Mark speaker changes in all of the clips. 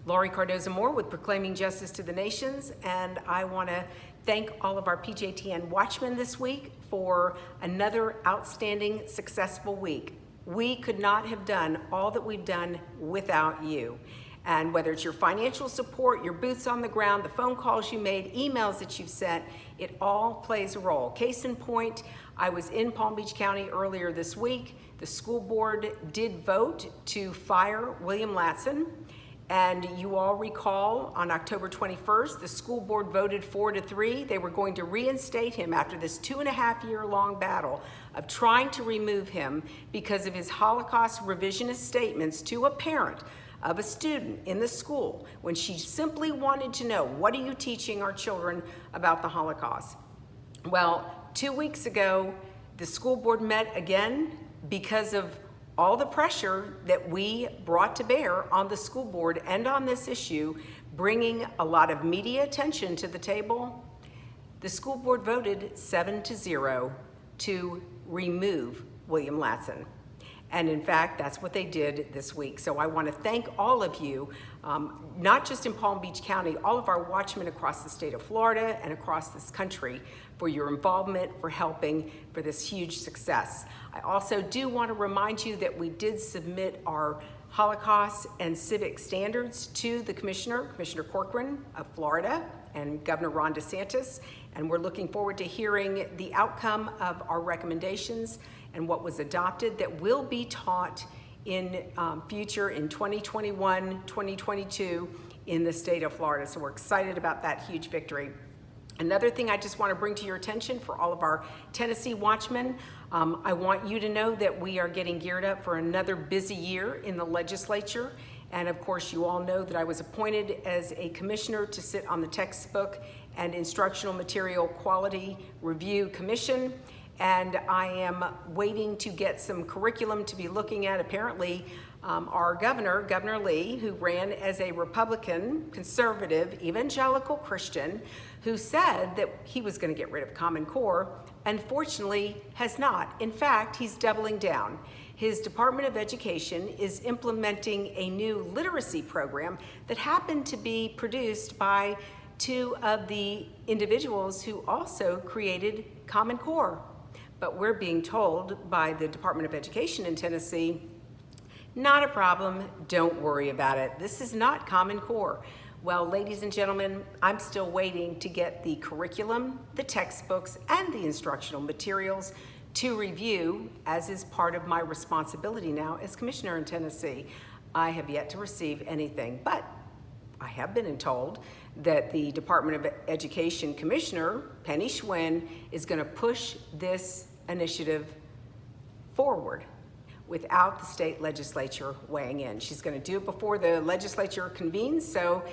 Speaker 1: Laurie Cardoza-Moore with Proclaiming Justice to the Nations, and I want to thank all of our PJTN watchmen this week for another outstanding, successful week. We could not have done all that we've done without you. And whether it's your financial support, your boots on the ground, the phone calls you made, emails that you've sent, it all plays a role. Case in point, I was in Palm Beach County earlier this week. The school board did vote to fire William Latson. And you all recall on October 21st, the school board voted 4-3. They were going to reinstate him after this 2.5-year-long battle of trying to remove him because of his Holocaust revisionist statements to a parent of a student in the school when she simply wanted to know, what are you teaching our children about the Holocaust? Well, 2 weeks ago, the school board met again because of all the pressure that we brought to bear on the school board and on this issue, bringing a lot of media attention to the table. The school board voted 7-0 to remove William Latson. And in fact, that's what they did this week. So I want to thank all of you, not just in Palm Beach County, all of our watchmen across the state of Florida and across this country for your involvement, for helping for this huge success. I also do want to remind you that we did submit our Holocaust and civic standards to the Commissioner Corcoran of Florida and Governor Ron DeSantis, and we're looking forward to hearing the outcome of our recommendations and what was adopted that will be taught in future in 2021, 2022 in the state of Florida. So we're excited about that huge victory. Another thing I just want to bring to your attention for all of our Tennessee watchmen, I want you to know that we are getting geared up for another busy year in the legislature. And of course, you all know that I was appointed as a commissioner to sit on the Textbook and Instructional Material Quality Review Commission. And I am waiting to get some curriculum to be looking at. Apparently, our Governor Lee, who ran as a Republican, conservative, evangelical Christian, who said that he was going to get rid of Common Core, unfortunately has not. In fact, he's doubling down. His Department of Education is implementing a new literacy program that happened to be produced by two of the individuals who also created Common Core. But we're being told by the Department of Education in Tennessee, not a problem, don't worry about it. This is not Common Core. Well, ladies and gentlemen, I'm still waiting to get the curriculum, the textbooks, and the instructional materials to review, as is part of my responsibility now as commissioner in Tennessee. I have yet to receive anything, but I have been told that the Department of Education Commissioner, Penny Schwinn, is going to push this initiative forward without the state legislature weighing in. She's going to do it before the legislature convenes, so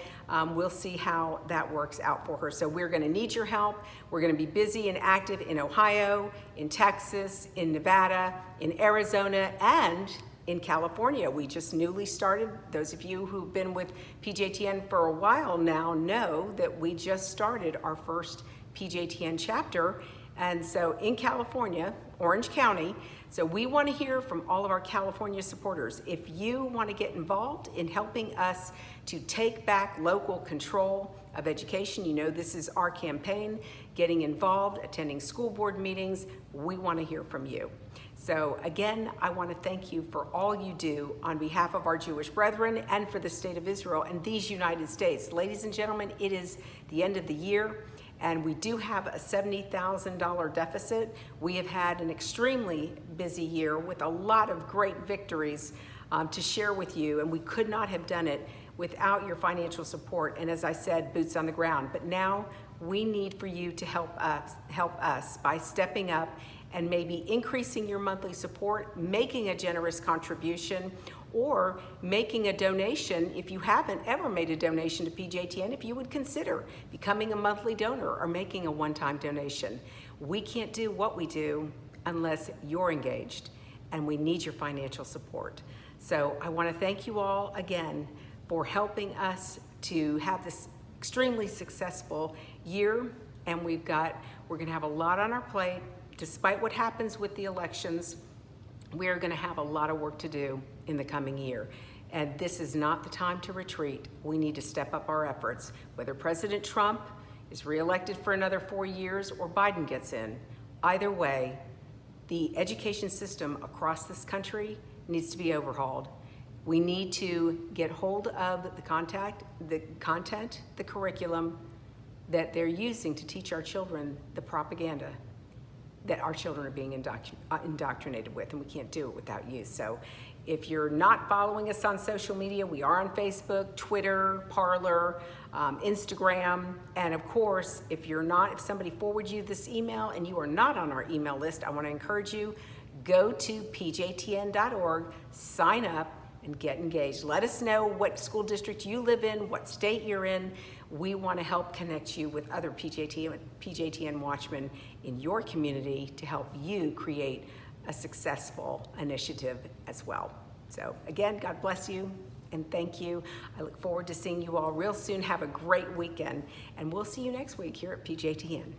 Speaker 1: we'll see how that works out for her. So we're going to need your help. We're going to be busy and active in Ohio, in Texas, in Nevada, in Arizona, and in California. We just newly started. Those of you who've been with PJTN for a while now know that we just started our first PJTN chapter. And so in California, Orange County, so we want to hear from all of our California supporters. If you want to get involved in helping us to take back local control of education, you know this is our campaign, getting involved, attending school board meetings, we want to hear from you. So again, I want to thank you for all you do on behalf of our Jewish brethren and for the state of Israel and these United States. Ladies and gentlemen, it is the end of the year, and we do have a $70,000 deficit. We have had an extremely busy year with a lot of great victories to share with you, and we could not have done it without your financial support, and as I said, boots on the ground. But now we need for you to help us by stepping up and maybe increasing your monthly support, making a generous contribution, or making a donation. If you haven't ever made a donation to PJTN, if you would consider becoming a monthly donor or making a one-time donation. We can't do what we do unless you're engaged, and we need your financial support. So I want to thank you all again for helping us to have this extremely successful year, and we're going to have a lot on our plate. Despite what happens with the elections, we are going to have a lot of work to do in the coming year. And this is not the time to retreat. We need to step up our efforts. Whether President Trump is reelected for another 4 years or Biden gets in, either way, the education system across this country needs to be overhauled. We need to get hold of the content, the curriculum that they're using to teach our children the propaganda that our children are being indoctrinated with, and we can't do it without you. So if you're not following us on social media, we are on Facebook, Twitter, Parler, Instagram, and of course, if somebody forwards you this email and you are not on our email list, I want to encourage you, go to pjtn.org, sign up, and get engaged. Let us know what school district you live in, what state you're in. We want to help connect you with other PJTN Watchmen in your community to help you create a successful initiative as well. So again, God bless you and thank you. I look forward to seeing you all real soon. Have a great weekend, and we'll see you next week here at PJTN.